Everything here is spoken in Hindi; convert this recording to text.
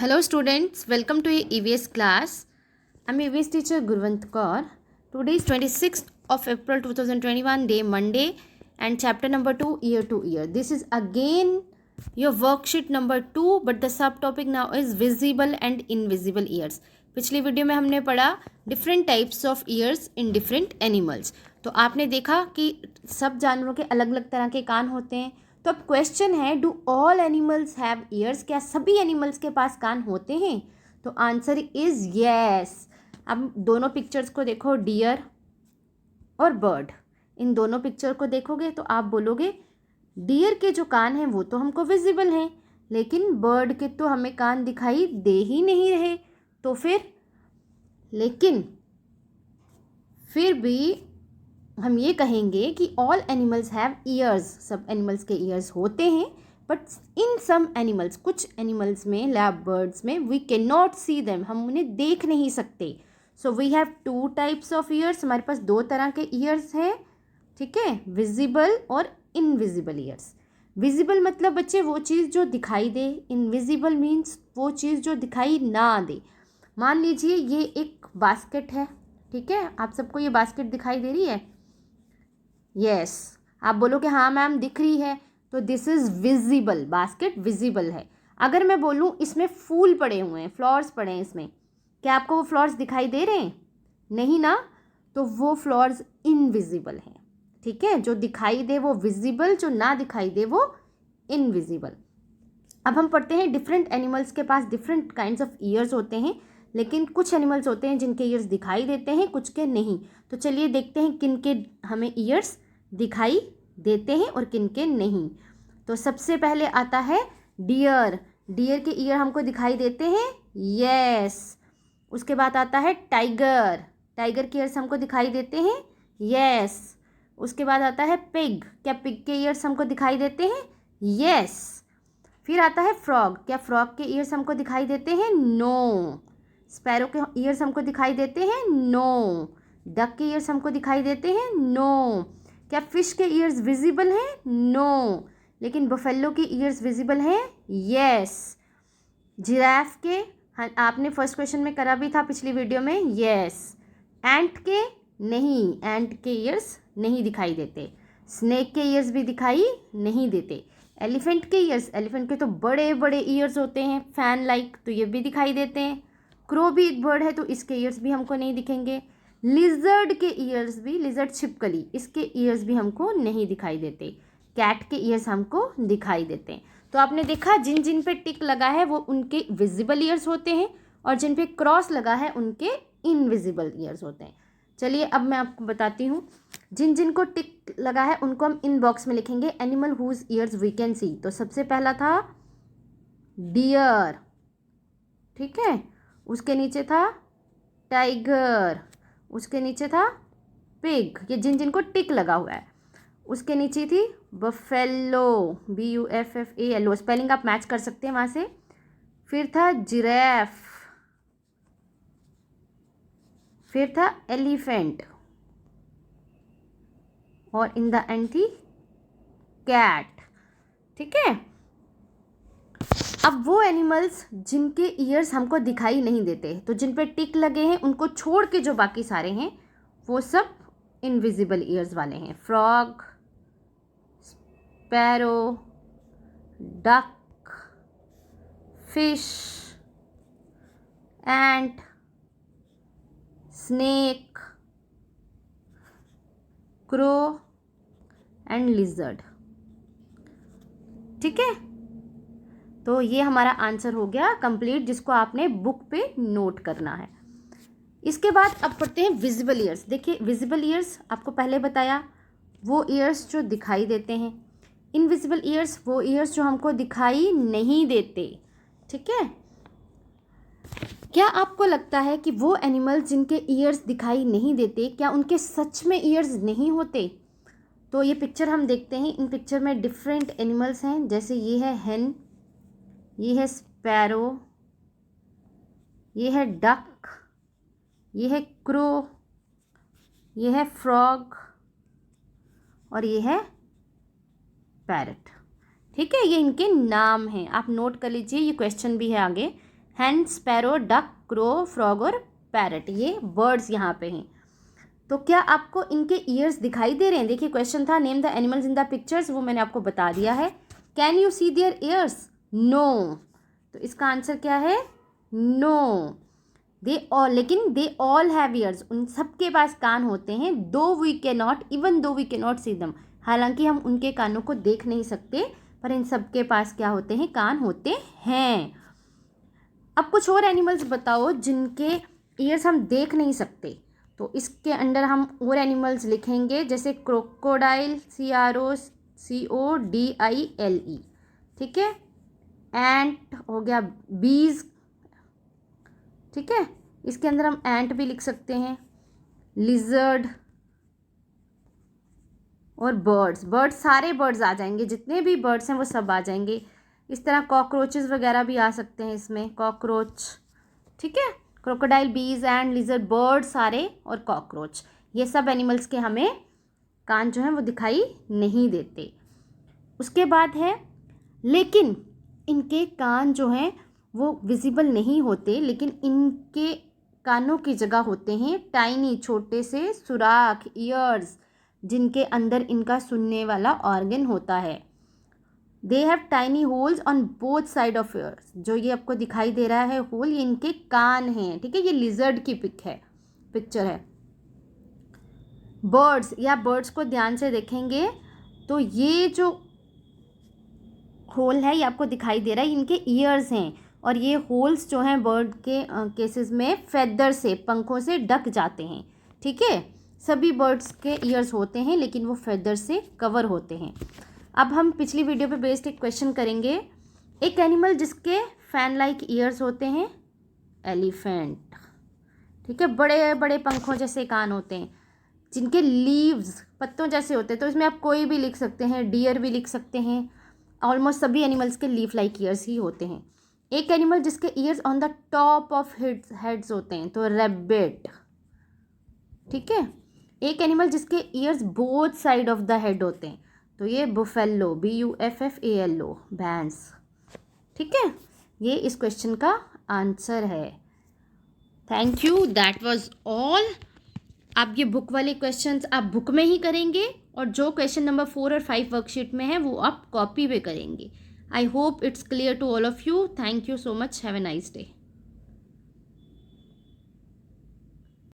Hello students, welcome to your EVS class. I'm EVS teacher Gurvant Kaur. Today is 26th of April 2021, day Monday, and chapter number 2, year to year. This is again your worksheet number 2, but the subtopic now is visible and invisible ears. पिछली वीडियो में हमने पढ़ा different types of years in different animals. तो आपने देखा कि सब जानवरों के अलग अलग तरह के कान होते हैं. तो अब क्वेश्चन है, do all animals have years? क्या सभी एनिमल्स के पास कान होते हैं? तो आंसर इज येस. अब दोनों पिक्चर्स को देखो, डियर और बर्ड. इन दोनों पिक्चर को देखोगे तो आप बोलोगे डियर के जो कान हैं वो तो हमको विजिबल हैं, लेकिन बर्ड के तो हमें कान दिखाई दे ही नहीं रहे. तो लेकिन फिर भी हम ये कहेंगे कि ऑल एनिमल्स हैव ईयर्स. सब एनिमल्स के ईयर्स होते हैं, बट इन सम एनिमल्स, कुछ एनिमल्स में, लैब बर्ड्स में, we can not see them, हम उन्हें देख नहीं सकते. So we have two types of ears. हमारे पास दो तरह के ईयर्स हैं, ठीक है, विजिबल और इनविजिबल ईयर्स. विजिबल मतलब बच्चे वो चीज़ जो दिखाई दे. इनविजिबल मीन्स वो चीज़ जो दिखाई ना दे. मान लीजिए ये एक बास्केट है, ठीक है, आप सबको ये बास्केट दिखाई दे रही है. यस, आप बोलो कि हाँ मैम दिख रही है, तो this is visible. Basket visible है. अगर मैं बोलूँ इसमें फूल पड़े हुए हैं, फ्लावर्स पड़े हैं इसमें, क्या आपको वो फ्लावर्स दिखाई दे रहे हैं? नहीं ना, तो वो फ्लावर्स इनविजिबल हैं. ठीक है, जो दिखाई दे वो विजिबल, जो ना दिखाई दे वो इनविजिबल. अब हम पढ़ते हैं डिफरेंट एनिमल्स के पास डिफरेंट काइंड्स ऑफ ईयर्स होते हैं, लेकिन कुछ एनिमल्स होते हैं जिनके ईयर्स दिखाई देते हैं, कुछ के नहीं. तो चलिए देखते हैं किन के हमें ईयर्स दिखाई देते हैं और किन के नहीं. तो सबसे पहले आता है डियर. डियर के ईयर हमको दिखाई देते हैं, यस. उसके बाद आता है टाइगर. टाइगर के ईयर्स हमको दिखाई देते हैं, यस. उसके बाद आता है पिग. क्या पिग के ईयर्स हमको दिखाई देते हैं? यस. फिर आता है फ्रॉग. क्या फ्रॉग के ईयर्स हमको दिखाई देते हैं? नो. स्पैरो के ईयर्स हमको दिखाई देते हैं? नो. डक के ईयर्स हमको दिखाई देते हैं? नो. क्या फिश के ईयर्स विजिबल हैं? नो. लेकिन बफेलो के ईयर्स विजिबल हैं? यस. जिराफ के, हाँ आपने फर्स्ट क्वेश्चन में करा भी था पिछली वीडियो में, यस. एंट के नहीं, एंट के ईयर्स नहीं दिखाई देते. स्नेक के ईयर्स भी दिखाई नहीं देते. एलिफेंट के ईयर्स, एलिफेंट के तो बड़े बड़े ईयर्स होते हैं, फैन लाइक, तो ये भी दिखाई देते हैं. क्रो भी एक बर्ड है तो इसके ईयर्स भी हमको नहीं दिखेंगे. लिजर्ड के ईयर्स भी, लिजर्ड छिपकली, इसके ईयर्स भी हमको नहीं दिखाई देते. कैट के ईयर्स हमको दिखाई देते हैं. तो आपने देखा जिन जिन पे टिक लगा है वो उनके विजिबल ईयर्स होते हैं, और जिन पे क्रॉस लगा है उनके इनविजिबल ईयर्स होते हैं. चलिए अब मैं आपको बताती हूँ. जिन जिन को टिक लगा है उनको हम इन बॉक्स में लिखेंगे animal whose ears we can see. तो सबसे पहला था डियर, ठीक है. उसके नीचे था टाइगर. उसके नीचे था पिग, ये जिन जिन को टिक लगा हुआ है. उसके नीचे थी बफेलो, BUFFALO, स्पेलिंग आप मैच कर सकते हैं वहाँ से. फिर था जिराफ. फिर था एलिफेंट, और इन द एंड थी कैट. ठीक है. अब वो एनिमल्स जिनके ईयर्स हमको दिखाई नहीं देते, तो जिन पे टिक लगे हैं उनको छोड़ के जो बाकी सारे हैं वो सब इनविजिबल ईयर्स वाले हैं. Frog, sparrow, duck, fish, ant, snake, crow and lizard. ठीक है, तो ये हमारा आंसर हो गया कंप्लीट, जिसको आपने बुक पे नोट करना है. इसके बाद अब पढ़ते हैं विजिबल ईयर्स. देखिए विजिबल ईयर्स आपको पहले बताया, वो ईयर्स जो दिखाई देते हैं. इनविजिबल ईयर्स वो ईयर्स जो हमको दिखाई नहीं देते. ठीक है. क्या आपको लगता है कि वो एनिमल्स जिनके ईयर्स दिखाई नहीं देते, क्या उनके सच में ईयर्स नहीं होते? तो ये पिक्चर हम देखते हैं. इन पिक्चर में डिफरेंट एनिमल्स हैं, जैसे ये है हेन, ये है स्पैरो, ये है डक, ये है क्रो, ये है फ्रॉग, और ये है पैरट. ठीक है, ये इनके नाम हैं, आप नोट कर लीजिए. ये क्वेश्चन भी है आगे. हैन, स्पैरो, डक, क्रो, फ्रॉग और पैरट, ये बर्ड्स यहाँ पे हैं। तो क्या आपको इनके ईयर्स दिखाई दे रहे हैं? देखिए क्वेश्चन था name the animals in the pictures, वो मैंने आपको बता दिया है। Can you see their ears? No. तो इसका आंसर क्या है? नो। दे ऑल, लेकिन दे ऑल हैव ईयर्स, उन सबके पास कान होते हैं। Though we can not, even though we can not see them, हालांकि हम उनके कानों को देख नहीं सकते, पर इन सबके पास क्या होते हैं? कान होते हैं। अब कुछ और एनिमल्स बताओ जिनके ईयर्स हम देख नहीं सकते। तो इसके अंडर हम और एनिमल्स लिखेंगे, जैसे क्रोकोडाइल, CROCODILE, ठीक है। एंट हो गया, बीज, ठीक है, इसके अंदर हम एंट भी लिख सकते हैं। लिजर्ड और बर्ड्स, बर्ड्स सारे बर्ड्स आ जाएंगे, जितने भी बर्ड्स हैं वो सब आ जाएंगे। इस तरह कॉकरोचेस वगैरह भी आ सकते हैं इसमें, कॉकरोच, ठीक है। क्रोकोडाइल, बीज एंड लिजर्ड, बर्ड सारे और कॉकरोच, ये सब एनिमल्स के हमें कान जो हैं वो दिखाई नहीं देते। उसके बाद है, लेकिन इनके कान जो हैं वो विजिबल नहीं होते, लेकिन इनके कानों की जगह होते हैं टाइनी, छोटे से सुराख, ईयर्स, जिनके अंदर इनका सुनने वाला ऑर्गन होता है। They have tiny holes on both side of years, जो ये आपको दिखाई दे रहा है होल, ये इनके कान हैं, ठीक है। ये लिजर्ड की पिक्चर है। बर्ड्स, या बर्ड्स को ध्यान से देखेंगे तो ये जो होल है ये आपको दिखाई दे रहा है, इनके ईयर्स हैं, और ये होल्स जो हैं बर्ड के केसेस में फेदर से, पंखों से ढक जाते हैं, ठीक है। सभी बर्ड्स के ईयर्स होते हैं, लेकिन वो फेदर से कवर होते हैं। अब हम पिछली वीडियो पे बेस्ड एक क्वेश्चन करेंगे। एक एनिमल जिसके फैन लाइक ईयर्स होते हैं, एलिफेंट, ठीक है। बड़े बड़े पंखों जैसे कान होते हैं, जिनके लीव्स पत्तों जैसे होते हैं। तो इसमें आप कोई भी लिख सकते हैं, डियर भी लिख सकते हैं। ऑलमोस्ट सभी एनिमल्स के लीफ लाइक ईयर्स ही होते हैं। एक एनिमल जिसके years on the top of heads होते हैं, तो रैबिट, ठीक है। एक एनिमल जिसके years both side of the head होते हैं, तो ये बुफेलो, BUFFALO, भैंस, ठीक है। ये इस क्वेश्चन का आंसर है। Thank you, that was all. आप ये बुक वाले क्वेश्चंस आप बुक में ही करेंगे, और जो क्वेश्चन नंबर 4 और 5 वर्कशीट में है वो आप कॉपी पे करेंगे। I hope it's clear to all of you. Thank you so much, have a nice day.